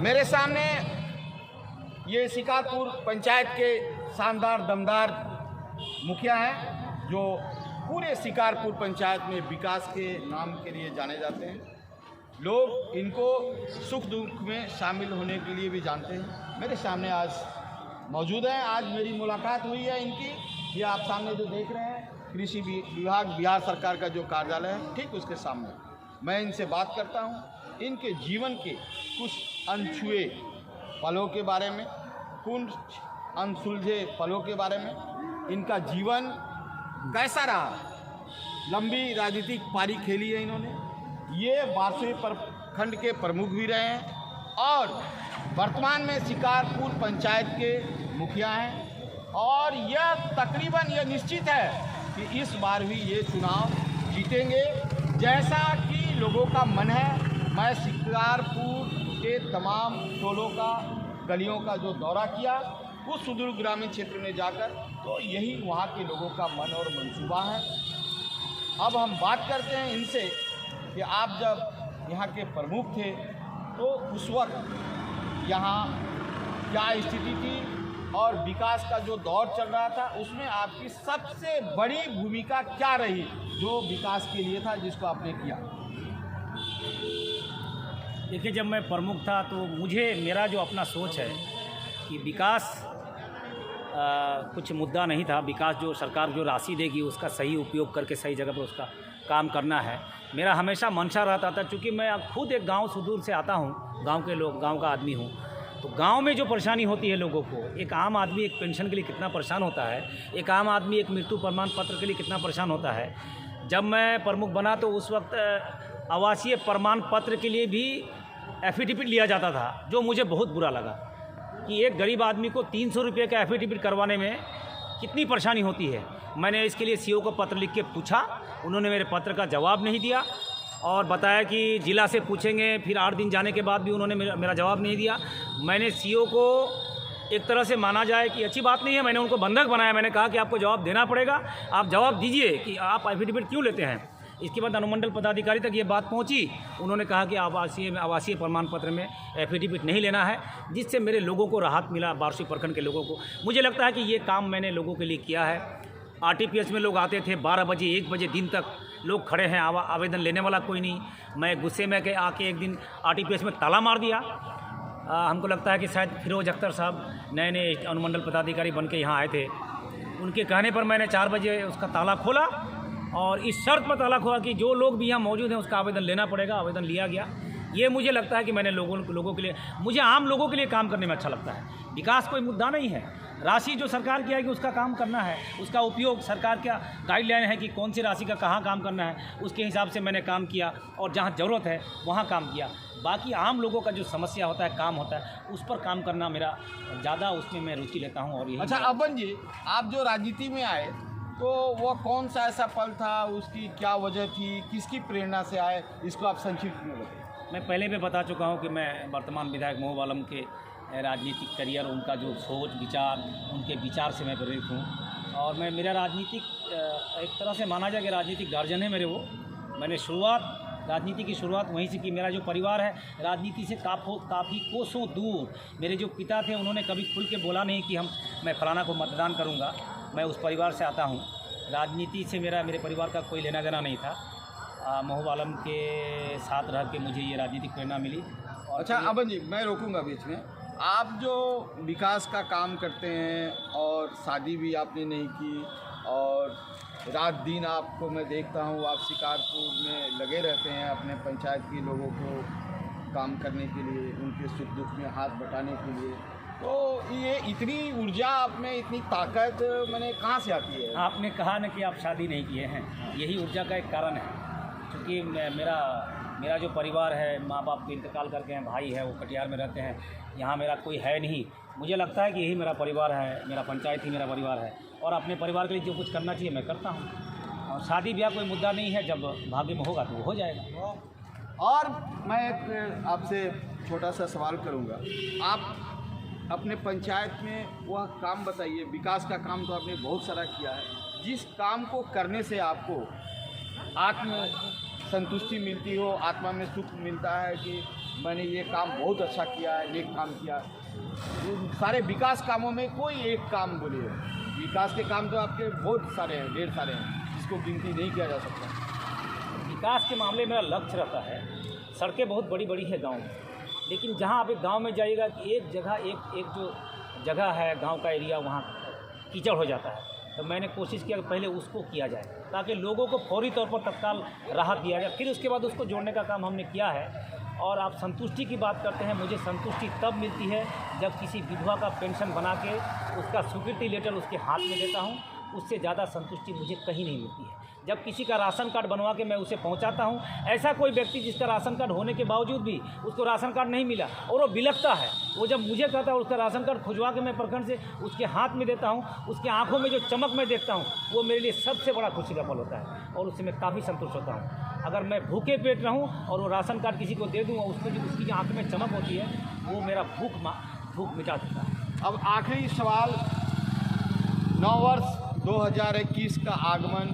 मेरे सामने ये शिकारपुर पंचायत के शानदार दमदार मुखिया हैं जो पूरे शिकारपुर पंचायत में विकास के नाम के लिए जाने जाते हैं। लोग इनको सुख दुख में शामिल होने के लिए भी जानते हैं। मेरे सामने आज मौजूद हैं। आज मेरी मुलाकात हुई है इनकी। ये आप सामने जो देख रहे हैं कृषि विभाग बिहार सरकार का जो कार्यालय है, ठीक उसके सामने मैं इनसे बात करता हूँ। इनके जीवन के कुछ अनछुए पलों के बारे में, कुछ अनसुलझे पलों के बारे में, इनका जीवन कैसा रहा। लंबी राजनीतिक पारी खेली है इन्होंने। ये बारसोई प्रखंड के प्रमुख भी रहे हैं और वर्तमान में शिकारपुर पंचायत के मुखिया हैं और यह तकरीबन यह निश्चित है कि इस बार भी ये चुनाव जीतेंगे। जैसा कि लोगों का मन है, मैं शिकारपुर के तमाम टोलों का, गलियों का जो दौरा किया, उस सुदूर ग्रामीण क्षेत्र में जाकर, तो यही वहाँ के लोगों का मन और मंसूबा है। अब हम बात करते हैं इनसे कि आप जब यहाँ के प्रमुख थे तो उस वक्त यहाँ क्या स्थिति थी और विकास का जो दौर चल रहा था उसमें आपकी सबसे बड़ी भूमिका क्या रही जो विकास के लिए था, जिसको आपने किया। देखिए, जब मैं प्रमुख था तो मेरा जो अपना सोच है कि विकास कुछ मुद्दा नहीं था। विकास जो सरकार जो राशि देगी उसका सही उपयोग करके सही जगह पर उसका काम करना है, मेरा हमेशा मंशा रहता था। चूँकि मैं खुद एक गांव सुदूर से आता हूं, गांव का आदमी हूं, तो गांव में जो परेशानी होती है लोगों को, एक आम आदमी एक पेंशन के लिए कितना परेशान होता है, एक आम आदमी एक मृत्यु प्रमाण पत्र के लिए कितना परेशान होता है। जब मैं प्रमुख बना तो उस वक्त आवासीय प्रमाण पत्र के लिए भी एफिडेविट लिया जाता था, जो मुझे बहुत बुरा लगा कि एक गरीब आदमी को 300 रुपये का एफिडेविट करवाने में कितनी परेशानी होती है। मैंने इसके लिए सीओ को पत्र लिख के पूछा, उन्होंने मेरे पत्र का जवाब नहीं दिया और बताया कि जिला से पूछेंगे। फिर 8 दिन जाने के बाद भी उन्होंने मेरा जवाब नहीं दिया। मैंने सीओ को एक तरह से माना जाए कि अच्छी बात नहीं है, मैंने उनको बंधक बनाया। मैंने कहा कि आपको जवाब देना पड़ेगा, आप जवाब दीजिए कि आप एफिडेविट क्यों लेते हैं। इसके बाद अनुमंडल पदाधिकारी तक ये बात पहुंची। उन्होंने कहा कि आवासीय प्रमाण पत्र में एफिडेविट नहीं लेना है, जिससे मेरे लोगों को राहत मिला, बारसोई प्रखंड के लोगों को। मुझे लगता है कि ये काम मैंने लोगों के लिए किया है। आरटीपीएस में लोग आते थे 12 बजे 1 बजे दिन तक लोग खड़े हैं, आवेदन लेने वाला कोई नहीं। मैं गुस्से में आके एक दिन आरटीपीएस में ताला मार दिया। हमको लगता है कि शायद फिरोज अख्तर साहब नए अनुमंडल पदाधिकारी बन के यहाँ आए थे, उनके कहने पर मैंने 4 बजे उसका ताला खोला और इस शर्त पर ताला खोला कि जो लोग भी यहाँ मौजूद हैं उसका आवेदन लेना पड़ेगा। आवेदन लिया गया। ये मुझे लगता है कि मैंने लोगों के लिए, मुझे आम लोगों के लिए काम करने में अच्छा लगता है। विकास कोई मुद्दा नहीं है, राशि जो सरकार की आएगी उसका काम करना है, उसका उपयोग, सरकार का गाइडलाइन है कि कौन सी राशि का कहाँ काम करना है, उसके हिसाब से मैंने काम किया और जहाँ ज़रूरत है वहाँ काम किया। बाकी आम लोगों का जो समस्या होता है, काम होता है, उस पर काम करना मेरा ज़्यादा, उसमें मैं रुचि लेता हूँ। और यही अच्छा अमन जी, आप जो राजनीति में आए तो वो कौन सा ऐसा पल था, उसकी क्या वजह थी, किसकी प्रेरणा से आए, इसको आप संक्षिप्त में बताइए। मैं पहले भी बता चुका हूँ कि मैं वर्तमान विधायक महबूब आलम के राजनीतिक करियर, उनका जो सोच विचार, उनके विचार से मैं प्रेरित हूँ। और मेरा राजनीतिक एक तरह से माना जाए कि राजनीतिक गार्जियन है मेरे वो। मैंने राजनीति की शुरुआत वहीं से की। मेरा जो परिवार है राजनीति से काफ़ी कोसों दूर। मेरे जो पिता थे उन्होंने कभी खुल के बोला नहीं कि मैं फलाना को मतदान करूँगा। मैं उस परिवार से आता हूँ। राजनीति से मेरे परिवार का कोई लेना देना नहीं था। महबूब आलम के साथ रह के मुझे ये राजनीतिक प्रेरणा मिली। अच्छा अमन जी, मैं रोकूंगा बीच में। आप जो विकास का काम करते हैं और शादी भी आपने नहीं की और रात दिन आपको मैं देखता हूँ, आप शिकारपुर में लगे रहते हैं अपने पंचायत के लोगों को काम करने के लिए, उनके सुख दुख में हाथ बटाने के लिए, तो ये इतनी ऊर्जा आप में, इतनी ताकत मैंने कहाँ से आती है। आपने कहा ना कि आप शादी नहीं किए हैं, यही ऊर्जा का एक कारण है। क्योंकि मेरा जो परिवार है, माँ बाप के इंतकाल करके हैं, भाई है वो कटिहार में रहते हैं, यहाँ मेरा कोई है नहीं। मुझे लगता है कि यही मेरा परिवार है, मेरा पंचायत ही मेरा परिवार है और अपने परिवार के लिए जो कुछ करना चाहिए मैं करता हूँ। और शादी ब्याह कोई मुद्दा नहीं है, जब भाग्य में होगा तो वो हो जाएगा। और मैं एक आपसे छोटा सा सवाल करूँगा। आप अपने पंचायत में वह काम बताइए, विकास का काम तो आपने बहुत सारा किया है, जिस काम को करने से आपको आत्म संतुष्टि मिलती हो, आत्मा में सुख मिलता है कि मैंने ये काम बहुत अच्छा किया है, नेक काम किया। ये सारे विकास कामों में कोई एक काम बोलिए, विकास के काम तो आपके बहुत सारे हैं, ढेर सारे हैं, जिसको गिनती नहीं किया जा सकता। विकास के मामले में मेरा लक्ष्य रहता है, सड़कें बहुत बड़ी बड़ी है गांव में, लेकिन जहां आप एक गांव में जाइएगा कि एक जगह एक जो जगह है गांव का एरिया, वहां कीचड़ हो जाता है, तो मैंने कोशिश किया कि पहले उसको किया जाए ताकि लोगों को फौरी तौर पर तत्काल राहत दिया जाए, फिर उसके बाद उसको जोड़ने का काम हमने किया है। और आप संतुष्टि की बात करते हैं, मुझे संतुष्टि तब मिलती है जब किसी विधवा का पेंशन बना के उसका स्वीकृति लेटर उसके हाथ में देता हूँ, उससे ज़्यादा संतुष्टि मुझे कहीं नहीं मिलती है। जब किसी का राशन कार्ड बनवा के मैं उसे पहुंचाता हूं, ऐसा कोई व्यक्ति जिसका राशन कार्ड होने के बावजूद भी उसको राशन कार्ड नहीं मिला और वो बिलखता है, वो जब मुझे कहता है उसका राशन कार्ड खुजवा के मैं प्रखंड से उसके हाथ में देता हूं, उसकी आंखों में जो चमक मैं देखता हूं, वो मेरे लिए सबसे बड़ा खुशी का पल होता है और उससे मैं काफ़ी संतुष्ट होता हूँ। अगर मैं भूखे पेट रहूँ और वो राशन कार्ड किसी को दे दूँ और उसमें जो उसकी आँख में चमक होती है, वो मेरा भूख मिटा देता है। अब आखिरी सवाल, नववर्ष 2021 का आगमन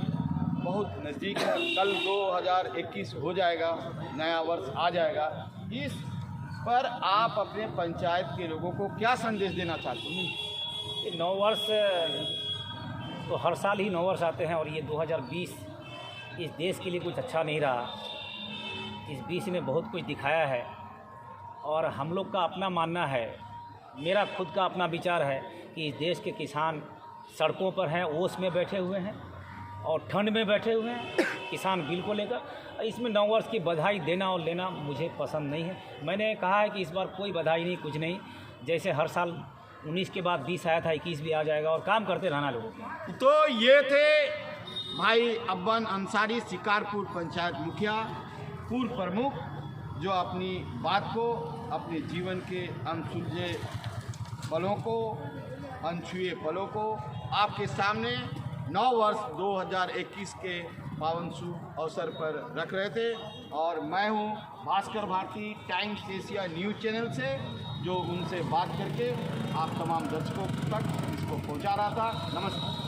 बहुत नज़दीक है, कल 2021 हो जाएगा, नया वर्ष आ जाएगा। इस पर आप अपने पंचायत के लोगों को क्या संदेश देना चाहते हैं? ये नववर्ष तो हर साल ही नववर्ष आते हैं और ये 2020 इस देश के लिए कुछ अच्छा नहीं रहा। इस 20 ने बहुत कुछ दिखाया है और हम लोग का अपना मानना है, मेरा खुद का अपना विचार है कि इस देश के किसान सड़कों पर हैं, ओस में बैठे हुए हैं और ठंड में बैठे हुए हैं किसान बिल को लेकर। इसमें नववर्ष की बधाई देना और लेना मुझे पसंद नहीं है। मैंने कहा है कि इस बार कोई बधाई नहीं, कुछ नहीं, जैसे हर साल 19 के बाद 20 आया था, 21 भी आ जाएगा और काम करते रहना लोगों को। तो ये थे भाई अब्बन अंसारी, शिकारपुर पंचायत मुखिया, पूर्व प्रमुख, जो अपनी बात को, अपने जीवन के अनसुलझे पलों को, अनछुए पलों को आपके सामने नव वर्ष 2021 के पावन शुभ अवसर पर रख रहे थे। और मैं हूं Bhaskar Bharti, Times Asia news channel से, जो उनसे बात करके आप तमाम दर्शकों तक इसको पहुंचा रहा था। नमस्कार।